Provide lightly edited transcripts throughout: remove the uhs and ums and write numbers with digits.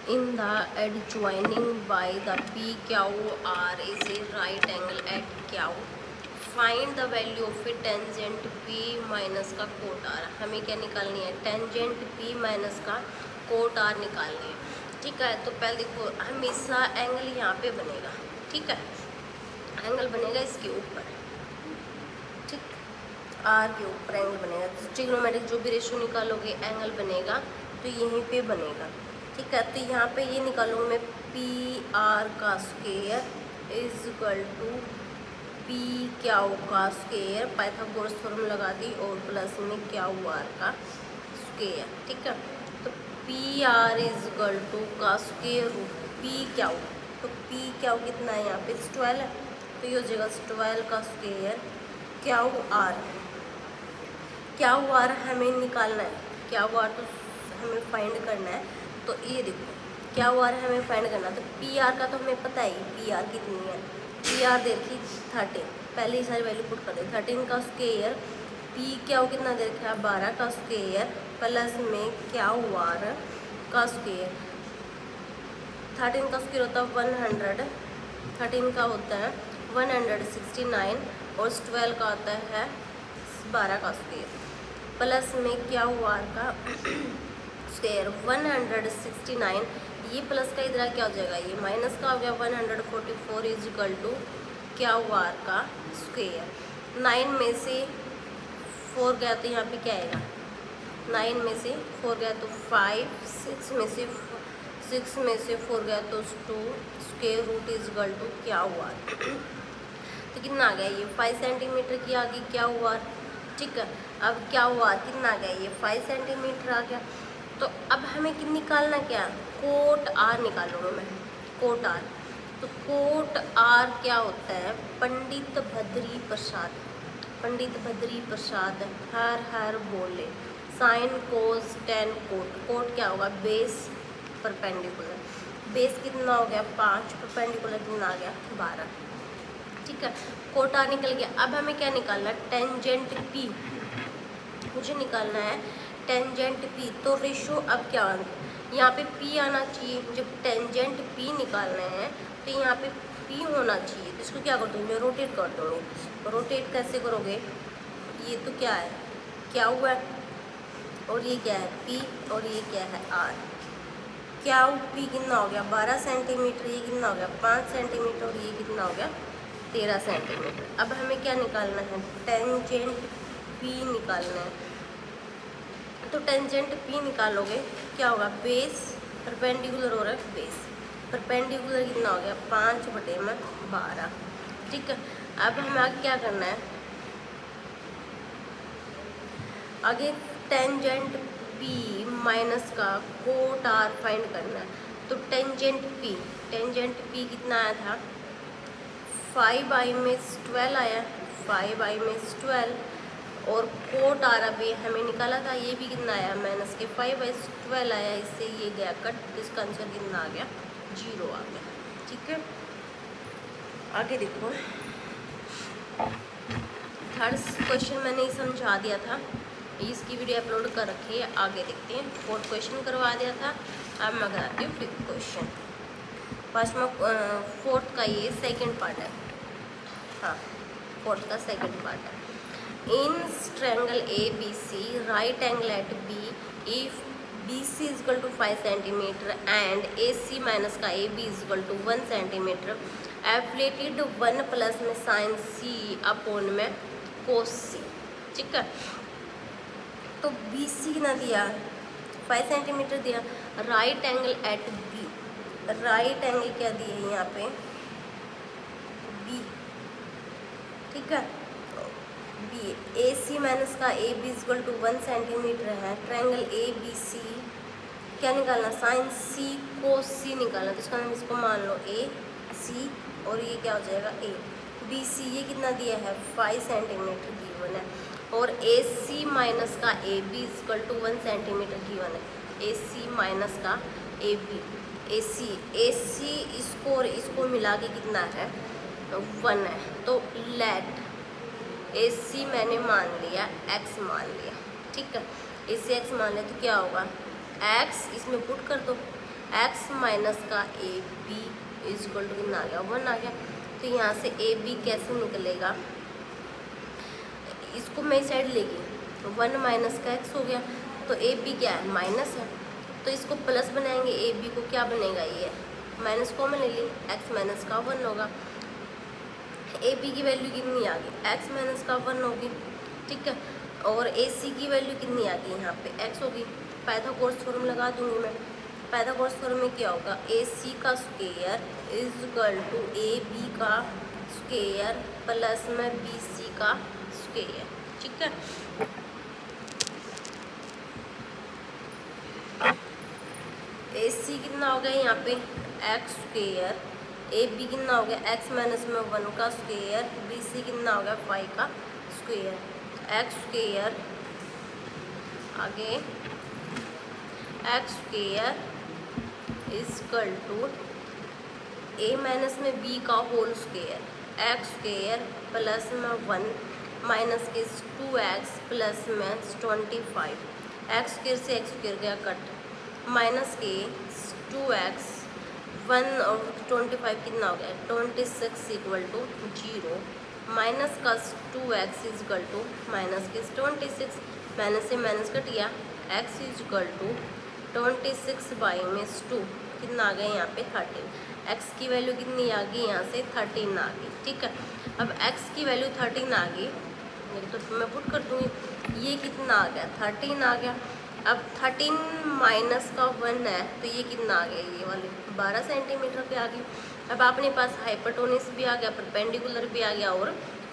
In the adjoining by the PQR is a right angle at Q. Find the value of a tangent P minus का coat R. हमें क्या निकालनी है? Tangent P minus का coat R निकालनी है. ठीक है, तो पहले देखो हमेशा एंगल यहाँ पे बनेगा. ठीक है, एंगल बनेगा इसके ऊपर. ठीक, R के ऊपर एंगल बनेगा. ट्रिग्नोमेट्रिक जो भी रेशियो निकालोगे एंगल बनेगा तो यहीं पे बनेगा. ठीक है, तो यहाँ पे ये निकालूँ मैं पी आर का square is equal to P Q का स्क्वायर, पाइथागोरस थ्योरम लगा दी, और प्लस में क्यू आर का स्क्वायर. ठीक है, तो P R is equal to का स्क्वायर रूट पी क्यू. तो पी क्यू कितना है यहाँ पे 12 है, तो ये हो जाएगा 12 का square Q R. Q R हमें निकालना है, क्यू आर तो हमें फाइंड करना है. तो ये देखो क्या हुआ है, हमें फाइंड करना. तो पी आर का तो हमें पता ही, पी आर कितनी है. पी आर देखी 13, पहले ही सारी वैल्यू पुट कर दे. 13 का स्क्वायर पी क्या हो कितना दे रखा है 12 का स्क्वायर प्लस में क्या हुआ का स्क्वायर. 13 का स्क्वायर होता है 100, 13 का होता है 169 और 12 का होता है 12 का स्क्वायर प्लस में क्या हुआ का स्क्वायर 169. ये प्लस का इधर क्या हो जाएगा, ये माइनस का हो गया 144 इज इक्वल टू क्या हुआ का स्क्वायर. 9 में से 4 गया तो यहाँ पे क्या आएगा, 9 में से 4 गया तो 5, 6 में से 4 गया तो 2, square root is equal to क्या हुआ. तो कितना आ गया, ये 5 सेंटीमीटर की आ गई क्या हुआ. ठीक है, अब क्या हुआ कितना आ गया, ये 5 सेंटीमीटर आ गया. तो अब हमें निकालना क्या, कोट आर निकालूंगा मैं, कोट आर. तो कोट आर क्या होता है, पंडित भद्री प्रसाद, पंडित भद्री प्रसाद हर हर बोले sine cos tan cot. Cot क्या होगा, बेस परपेंडिकुलर. बेस कितना हो गया 5, परपेंडिकुलर कितना आ गया 12. ठीक है, कोट आर निकल गया. अब हमें क्या निकालना है, टेंजेंट पी मुझे निकालना है, टेंजेंट पी. तो रेशो अब क्या यहाँ पे पी आना चाहिए. जब टेंजेंट पी निकालना है तो यहाँ पे पी होना चाहिए. तो इसको क्या कर दूँगी, रोटेट कर दूँगी. रोटेट कैसे करोगे, ये तो क्या है क्या हुआ है, और ये क्या है पी, और ये क्या है आर. क्या पी कितना हो गया 12 सेंटीमीटर, ये कितना हो गया 5 सेंटीमीटर, और ये कितना हो गया 13 सेंटीमीटर. अब हमें क्या निकालना है, टेंजेंट पी निकालना है. तो टेंजेंट पी निकालोगे क्या होगा, बेस परपेंडिकुलर हो रहा है, बेस परपेंडिकुलर कितना हो गया 5/12. ठीक है, अब हमें आगे क्या करना है, आगे टेंजेंट पी माइनस का कोट आर फाइंड करना है. तो टेंजेंट पी कितना आया था 5i में 12 आया, 5i में 12, और कोट आर अभी हमें निकाला था, ये भी कितना आया माइनस के 5/12 आया. इससे ये गया कट, तो इसका आंसर कितना आ गया 0 आ गया. ठीक है, आगे देखो थर्ड क्वेश्चन मैंने ही समझा दिया था, इसकी वीडियो अपलोड कर रखी है. आगे देखते हैं, फोर्थ क्वेश्चन करवा दिया था. अब मैं कराती हूँ फिफ्थ क्वेश्चन. फोर्थ का ये सेकंड पार्ट है. हाँ, फोर्थ का सेकंड पार्ट है. In triangle ABC, right angle at B, if BC is equal to 5 centimeter and AC minus का AB is equal to 1 centimeter, एप्लेटेड 1 plus में साइन C अपॉन में कोस C. ठीक है, तो BC ना दिया 5 सेंटीमीटर दिया. Right angle at B, right angle क्या दिए यहाँ पे B. ठीक है, बी ए सी माइनस का A B equal to 1 centimetre है. ट्रायंगल ए बी सी क्या निकालना, साइन सी कोस सी निकालना. तो इसका नाम इसको मान लो ए सी, और ये क्या हो जाएगा ए बी सी. ये कितना दिया है 5 सेंटीमीटर गिवन है, और ए सी माइनस का A B equal to 1 centimetre given है. ए सी माइनस का ए बी, ए सी इसको और इसको मिला के कितना है 1 है. तो लेट ए सी मैंने मान लिया, एक्स मान लिया. ठीक है, ए सी एक्स मान लिया, तो क्या होगा एक्स इसमें पुट कर दो. एक्स माइनस का A B is equal to कितना आ गया, 1 आ गया। तो यहाँ से ए बी कैसे निकलेगा, इसको मैं साइड लेगी, 1 माइनस का एक्स हो गया, तो ए बी क्या है, माइनस है, तो इसको प्लस बनाएंगे, ए बी को क्या बनेगा, ये माइनस कॉमन ले ली, एक्स माइनस का 1 होगा। ए बी की वैल्यू कितनी आ गई, एक्स माइनस का 1 होगी, ठीक है। और ए सी की वैल्यू कितनी आ गई, यहाँ पे एक्स होगी। पाइथागोरस थ्योरम लगा दूंगी मैं। पाइथागोरस थ्योरम में क्या होगा, ए सी का square is equal to A B का स्क्वायर प्लस में बी सी का स्क्वायर, ठीक है। ए सी कितना हो गया यहाँ पे एक्स स्क्वायर, ए बी कितना हो गया एक्स माइनस में 1 का स्क्वायर, बी सी कितना हो गया 5 का स्क्वायर, एक्स स्क्वायर आगे x square is equal to A minus में बी का whole square, x square plus में 1 माइनस के 2x प्लस में 25, एक्स स्क्वायर से एक्स स्क्वायर गया कट, माइनस के 2x 1 और 25 कितना हो गया 26 इक्वल टू 0, माइनस का 2x is equal to minus के 26, माइनस से माइनस कट गया, x is equal to 26 by में 2 कितना आ गया यहाँ पे 13, x की वैल्यू कितनी आ गई यहाँ से 13 आ गई, ठीक है। अब x की वैल्यू 13 आ गई, तो मैं पुट कर दूँगी, ये कितना आ गया 13 आ गया। अब 13 माइनस का 1 है, तो ये कितना आ गया, ये वाली 12 सेंटीमीटर पे आ गई। अब अपने पास हाइपोटेन्यूज भी आ गया, परपेंडिकुलर भी आ गया और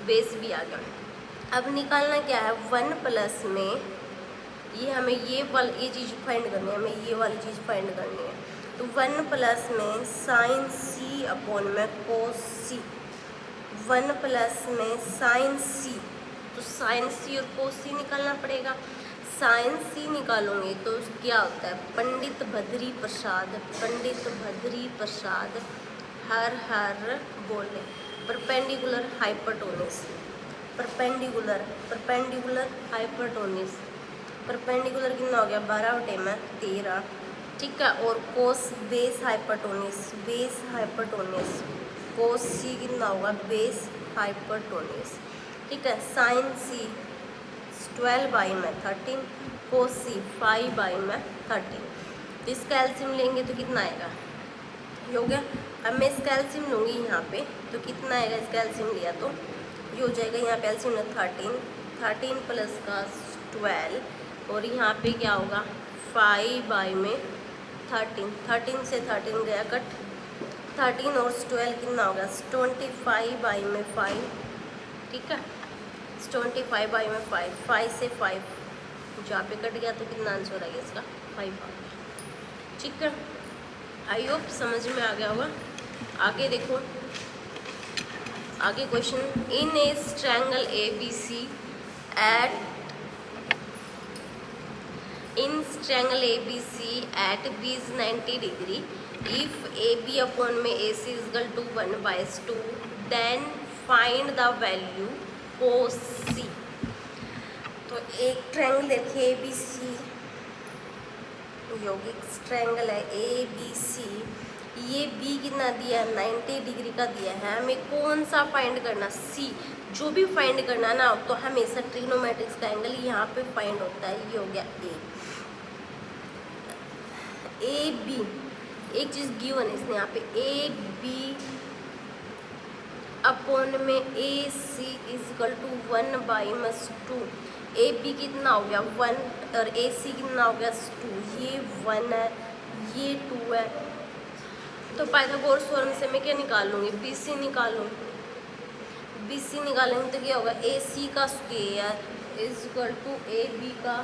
बेस भी आ गया। अब निकालना क्या है, 1 प्लस में ये हमें ये चीज़ फाइंड करनी है, हमें ये वाली चीज़ फाइंड करनी है। तो 1 प्लस में साइन सी अपॉन में कोस सी, 1 प्लस में साइन सी, तो साइन सी और कोस सी निकालना पड़ेगा। साइन सी निकालोगे तो क्या होता है, पंडित भद्री प्रसाद, पंडित भद्री प्रसाद हर हर बोले, perpendicular hypotenuse, perpendicular perpendicular hypotenuse, perpendicular कितना हो गया 12 बटे में 13, ठीक है। और कोस बेस हाइपोटेन्यूज, बेस हाइपोटेन्यूज, कोस सी कितना होगा बेस हाइपोटेन्यूज, ठीक है। साइन सी 12 बाई में 13, कोस सी 5 बाई में 13, तो इसका एलसीएम लेंगे तो कितना आएगा, ये हो गया। अब मैं इसका एलसीएम लूँगी यहाँ पे, तो कितना आएगा, इसका एलसीएम लिया तो ये हो जाएगा, यहाँ पे एलसीएम है 13 प्लस का 12, और यहाँ पे क्या होगा 5 बाई में 13 से 13 गया कट, 13 और 12 कितना होगा 25 बाई में 5, ठीक है। 25 बाई में 5 से 5 जहाँ पे कट गया, तो कितना आंसर आ गया इसका 5 आ गया, ठीक है। आई होप समझ में आ गया होगा। आगे देखो, आगे question, in a triangle A B C at in triangle A B C at B is 90 degree, if A B upon में A C is equal to 1/2, then find the value cos C. तो एक triangle देखिए ए B सी, यौगिक triangle है ए B C, ये B कितना दिया है 90 डिग्री का दिया है, हमें कौन सा फाइंड करना, सी, जो भी फाइंड करना ना, तो हमेशा ट्रिग्नोमेट्रिक्स का एंगल यहाँ पे फाइंड होता है, ये हो गया ए बी, एक चीज़ गिवन है इसने यहाँ पे, ए बी अपॉन में A C is equal to 1/2, A B कितना हो गया 1 और ए सी कितना हो गया 2, ये 1 है ये 2 है, तो पाइथागोरस थ्योरम से मैं क्या निकालूंगी, बी सी निकालूंगी, बी सी निकालेंगे तो क्या होगा ए सी का square is equal to A B का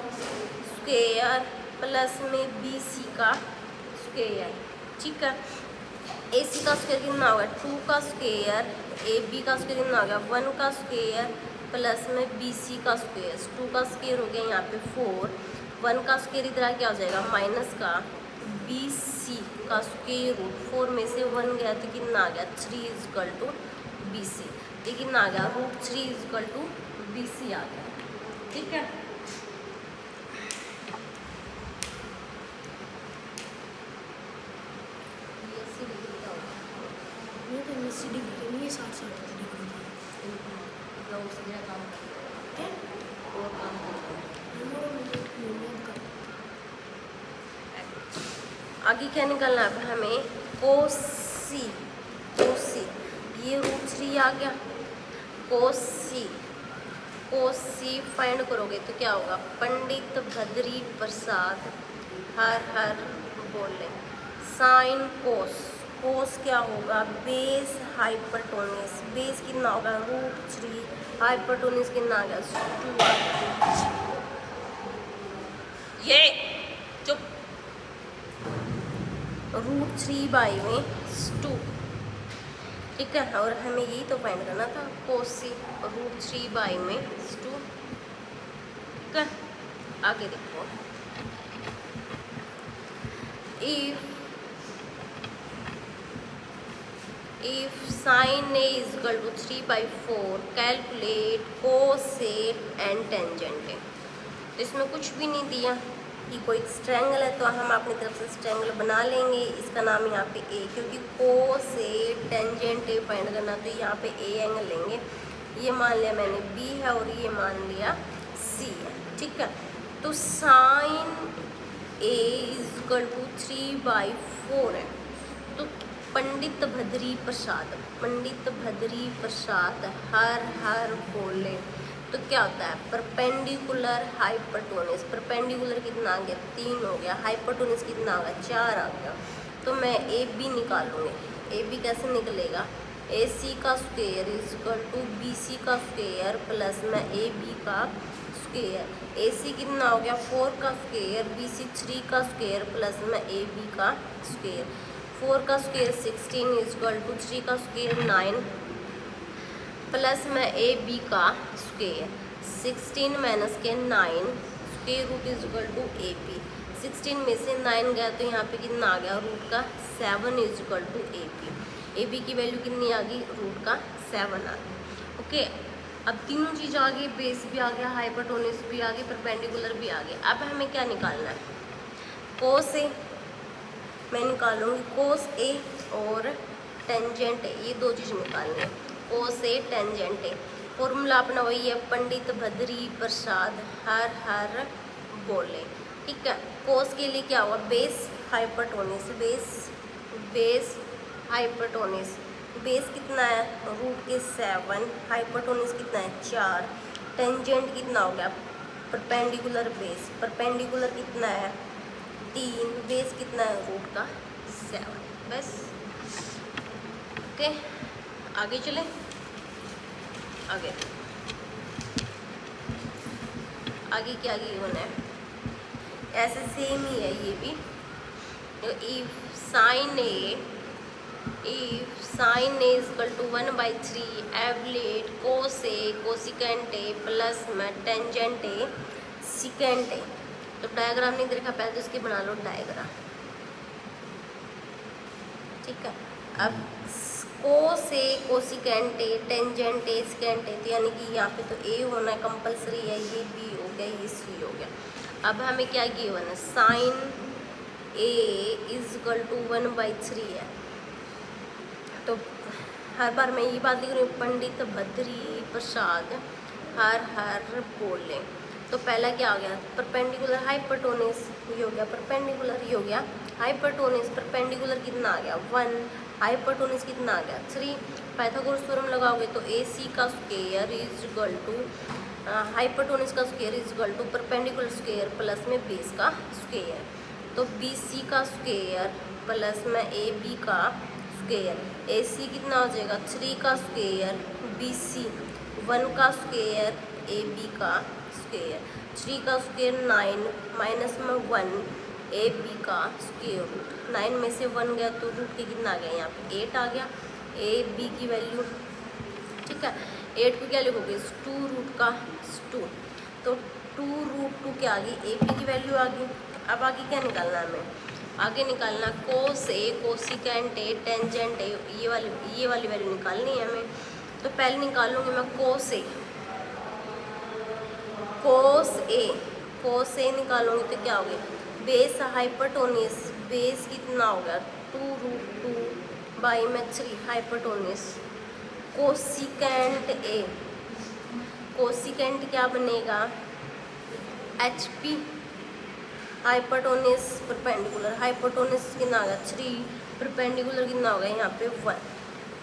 स्क्वायर प्लस में बी सी का स्क्वायर, ठीक है। ए सी का स्क्वायर कितना होगा 2 का स्क्वायर, ए बी का स्क्वायर कितना हो गया 1 का स्क्वायर प्लस में बी सी का स्क्वायर, 2 का स्क्वायर हो गया यहाँ पे 4, 1 का स्क्वायर इधर क्या हो जाएगा माइनस का बी सी का स्क्वायर रूट, 4 में से 1 गया तो कितना आ गया 3 is equal to B C, ये कितना आ गया √3 is equal to B C आ गया, ठीक है। 80 डिग्री के लिए 60 डिग्री इतना उससे मेरा काम कर है। और काम करता आगे क्या निकालना है अब हमें? कोसी, कोसी ये √3 आ गया। कोसी, कोसी फाइंड करोगे तो क्या होगा? पंडित बद्री प्रसाद हर हर बोले। साइन कोस, कोस क्या होगा? बेस हाइपरटोनिस, बेस कितना होगा? √3, हाइपरटोनिस कितना आ गया? 2 आ गया। ये चुप, √3 में 2, ठीक है। और हमें यही तो फाइंड करना था, कोसी √3 में 2, ठीक है। आगे देखो, if sin A is equal to 3/4 calculate coset and tangent. इसमें कुछ भी नहीं दिया कि कोई स्ट्रेंगल है तो हम अपनी तरफ से स्ट्रेंगल बना लेंगे। इसका नाम यहाँ पे ए, क्योंकि कोसेट टेंजेंट ए फाइंड करना तो यहाँ पे ए एंगल लेंगे। ये मान लिया मैंने बी है और ये मान लिया सी है, ठीक है। तो sine A is equal to 3/4 है। तो पंडित बद्री प्रसाद, पंडित बद्री प्रसाद हर हर बोले तो क्या होता है? परपेंडिकुलर हाइपरटोनिस, परपेंडिकुलर कितना आ गया? 3 हो गया। हाइपरटोनिस कितना आ गया? 4 आ गया। तो मैं ए बी निकालूंगी। ए बी कैसे निकलेगा? ए सी का square is equal to B C का स्क्वायर प्लस में ए बी का स्क्वायर। ए सी कितना हो गया? 4 का स्क्वायर, बी सी 3 का स्क्वायर प्लस में ए बी का स्क्वायर। 4 का स्क्वायर 16 इज इक्वल टू 3 का स्क्वायर 9 प्लस में ए बी का स्क्वायर। 16 माइनस के 9 square root is equal to A B. 16 में से 9 गया तो यहाँ पे कितना आ गया? रूट का 7 is equal to A B. A B की वैल्यू कितनी आ गई? रूट का 7 आ गई। ओके, अब तीनों चीज़ आ गई, बेस भी आ गया, हाइपरटोनिस भी आ गई, परपेंडिकुलर भी आ गई। अब हमें क्या निकालना है? कोस ए मैं निकालूंगी, कोस ए और टेंजेंट ए, ये 2 चीज़ निकालनी है। कोस ए टेंजेंट ए, फॉर्मूला अपना वही है, पंडित बद्री प्रसाद हर हर बोले, ठीक है। कोस के लिए क्या हुआ? बेस हाइपरटोनिस, बेस हाइपरटोनिस, बेस कितना है? रूट के 7, हाइपरटोनिस कितना है? 4। टेंजेंट कितना हो गया? परपेंडिकुलर बेस, परपेंडिकुलर कितना है? 3, बेस कितना है? रूट का 7। बस, ओके, आगे चले। आगे आगे क्या गिवन है? ऐसे सेम ही है ये भी। If sine A is equal to 1/3 evaluate cos A cosecant A plus में टेंजेंट ए सिकेंट ए। तो डायग्राम नहीं देखा पहले तो इसके बना लो डायग्राम, ठीक है। अब cos A cosecant A tangent A secant A, तो यानी कि यहाँ पे तो ए होना कंपलसरी है, ये बी हो गया, ये सी हो गया। अब हमें क्या गिवन है? Sine A is equal to 1/3 है। तो हर बार मैं ये बात लिख रही हूँ, पंडित बद्री प्रसाद हर हर बोले। तो पहला क्या आ गया? परपेंडिकुलर हाइपरटोनिस, ये हो गया परपेंडिकुलर, ये हो गया हाइपरटोनिस। परपेंडिकुलर कितना आ गया? 1, हाइपरटोनिस कितना आ गया? 3। पाइथागोरस थ्योरम लगाओगे तो ए सी का square is equal to hypotenuse का square is equal to perpendicular square plus में बेस का स्क्वायर। तो बी सी का स्क्वायर प्लस में ए बी का स्क्वायर। ए सी कितना हो जाएगा? 3 का स्क्वायर, बी सी 1 का स्क्वायर, ए बी का स्क्वायर। 3 का स्क्वायर 9 माइनस में 1 ए बी का स्क्वायर रूट। 9 में से 1 गया तो रूट के कितना आ गया? यहाँ पे 8 आ गया, ए बी की वैल्यू, ठीक है। 8 को क्या लिखोगे? 2 रूट का 2, तो 2 रूट 2 क्या आ गई? ए बी की वैल्यू आ गई। अब आगे क्या निकालना है हमें? आगे निकालना कोस ए कोसिकेंट ए टेंजेंट ए, ये वाली वैल्यू निकालनी है हमें। तो पहले निकालूंगी मैं कोस ए निकालूंगी तो क्या हो गया? बेस हाइपरटोनिस, बेस कितना हो गया? 2 रूट 2 बाई में 3 हाइपोटेन्यूज। कोसिकेंट ए, कोसिकेंट क्या बनेगा H P, hypotenuse perpendicular, hypotenuse कितना होगा 3, परपेंडिकुलर कितना होगा यहाँ पे 1।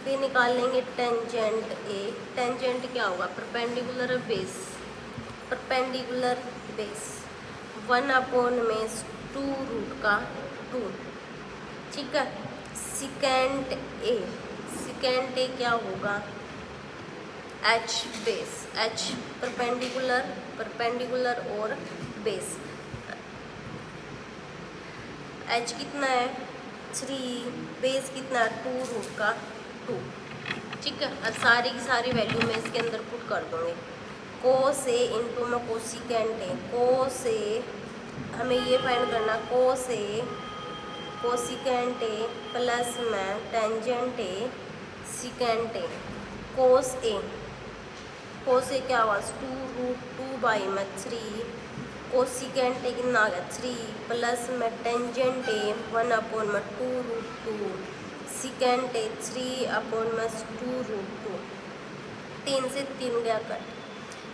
फिर निकाल लेंगे टेंजेंट ए, टेंजेंट क्या होगा परपेंडिकुलर बेस, परपेंडिकुलर बेस 1/2 ठीक है। सिकेंट ए, सिकेंट ए क्या होगा H base, H perpendicular, perpendicular और बेस, एच कितना है 3, बेस कितना है 2√2 ठीक है। अब सारी की सारी वैल्यू मैं इसके अंदर पुट कर दूँगी। कोस ए इंटू में कोसिकेंट ए, कोस ए हमें ये फाइंड करना, कोस ए कोसिकेंट ए प्लस में टेंजेंट ए सिकेंट ए, कोस ए, कोस ए क्या हुआ 2√2 बाई में 3, कोसिकेंट ए कितना आ गया 3 प्लस में टेंजेंट ए 1/2√2, सिकेंट ए 3/2√2, 3 से 3 गया कट,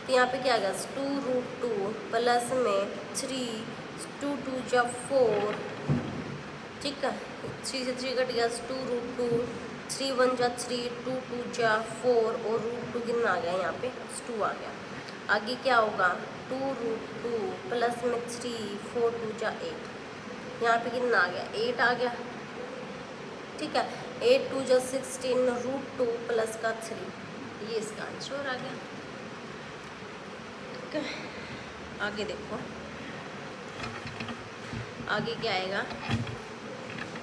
तो यहाँ पे क्या आ गया 2√2 प्लस में 3, 2 2 जा 4 ठीक है, 3 से 3 कट गया 2√2, 3 1 जा 3, 2 2 जा 4 और √2 कितना आ गया यहाँ पे 2 आ गया। आगे क्या होगा 2√2 प्लस में 3, 4 2 जा 8, यहाँ पे कितना आ गया 8 आ गया ठीक है। 8 2 जा 16, √2 प्लस का 3, ये इसका आंसर आ गया ठीक है। आगे देखो आगे क्या आएगा,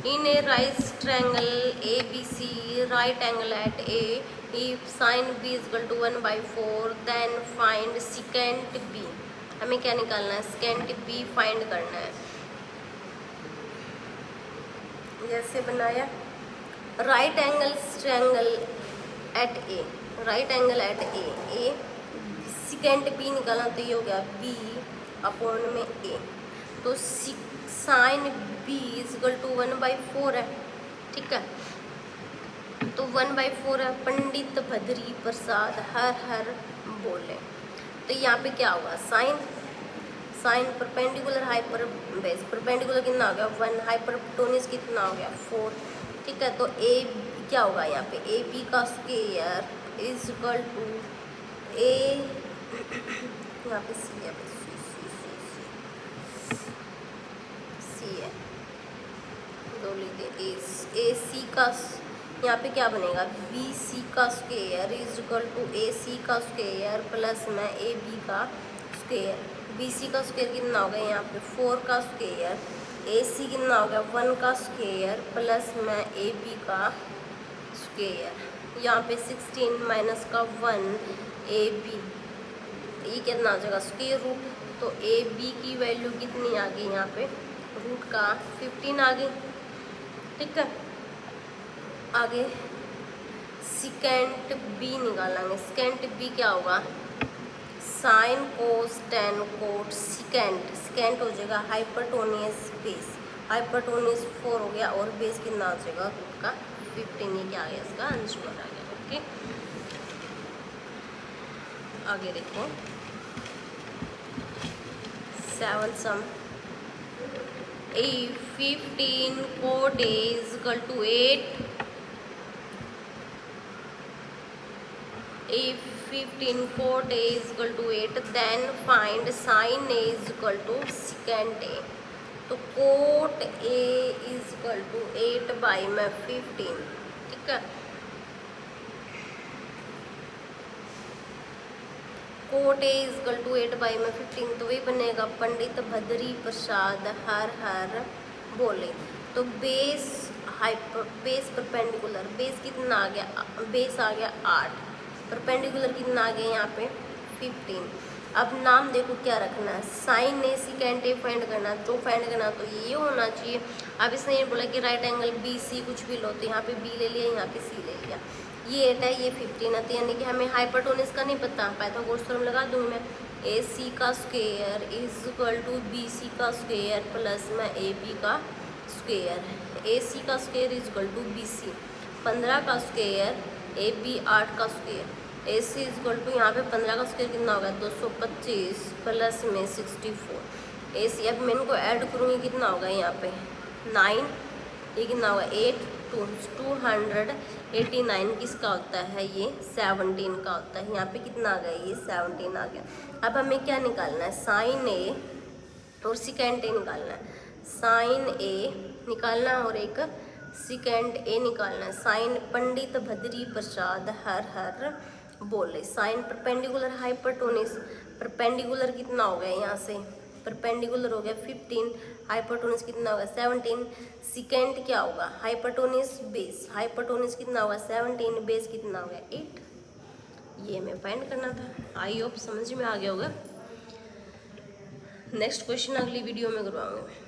in a right triangle A B C right angle at A if sine B is equal to 1/4 then find secant B. हमें क्या निकालना है सिकेंट बी फाइंड करना है। जैसे बनाया right angle triangle at A, right angle at A secant B निकालना, तो ये हो गया बी अपॉन में ए, तो sine B is equal to 1/4 है ठीक है। तो 1/4 है, पंडित भद्री प्रसाद हर हर बोले, तो यहाँ पे क्या होगा sine, sine perpendicular hyper base, perpendicular कितना हो गया 1, हाइपरटोनिस कितना हो गया 4 ठीक है। तो ए क्या होगा यहाँ पे ए बी का स्क्वायर इज इक्वल टू ए, यहाँ पे सी है, सी है दो लीजिए ए सी का, यहाँ पे क्या बनेगा बी सी का square is equal to A C का स्क्वायर प्लस में ए बी का स्क्वायर, बी सी का स्क्वायर कितना हो गया यहाँ पे 4 का स्क्वायर, ए सी कितना हो गया 1 का स्क्वायर प्लस में ए बी का स्क्वायर, यहाँ पे 16 माइनस का 1 ए बी, ये कितना आ जाएगा स्क्वायर रूट, तो ए बी की वैल्यू कितनी आ गई यहाँ पे रूट का 15 आ गई ठीक है। आगे सिकेंट बी निकालेंगे, सिकेंट बी क्या होगा sign cos tan coat secant, secant हो जाएगा हाइपरटोनियस बेस, हाइपरटोनियस 4 हो गया और बेस कितना आ जाएगा रूट का 15, ये क्या आ गया इसका आंसर आ गया ओके। आगे देखो 7 सम, a 15 cot a is equal to 8, if 15 cot a is equal to 8 then find sin a is equal to secant a, तो cot a is equal to 8 by में 15 ठीक है। Cot A is equal to 8 by में 15, तो वही बनेगा पंडित भद्री प्रसाद हर हर बोले, तो base hyper base perpendicular, base कितना आ गया बेस आ गया 8, परपेंडिकुलर कितना आ गया यहाँ पे 15। अब नाम देखो क्या रखना है साइन ए सिकेंट ए फाइंड करना, जो फाइंड करना तो ये होना चाहिए। अब इसने ये बोला कि राइट एंगल बी सी कुछ भी लो, तो यहाँ पे बी ले लिया यहाँ पे सी ले लिया, ये 8 है ये 15 है, तो यानी कि हमें हाइपरटोनिस का नहीं पता, पाइथागोरस थ्योरम लगा दूँगी मैं, ए सी का square is equal to B C का स्क्वायर प्लस में ए बी का स्क्वायर, ए सी का square is equal to B C, 15 का स्क्वायर, ए बी 8 का square, A C is equal to यहाँ पे 15 का स्क्वायर कितना होगा 225 प्लस में 64। ए सी अब मैं इनको ऐड करूँगी कितना होगा यहाँ पे 9, ये कितना होगा 8 289 किसका होता है ये 17 का होता है। यहाँ पे कितना आ गया ये 17 आ गया। अब हमें क्या निकालना है साइन ए और सिकेंट ए निकालना है। साइन ए निकालना है और एक सिकेंट ए निकालना है। साइन पंडित भद्री प्रसाद हर बोले। साइन परपेंडिकुलर हाइपरटोनिस, परपेंडिकुलर कितना हो गया यहाँ से परपेंडिकुलर हो गया 15, हाइपरटोनिस कितना होगा 17। सिकेंट क्या होगा हाइपरटोनिस बेस, हाइपरटोनिस कितना होगा 17, बेस कितना होगा 8। ये हमें फाइंड करना था। आई होप समझ में आ गया होगा। नेक्स्ट क्वेश्चन अगली वीडियो में करवाऊंगी।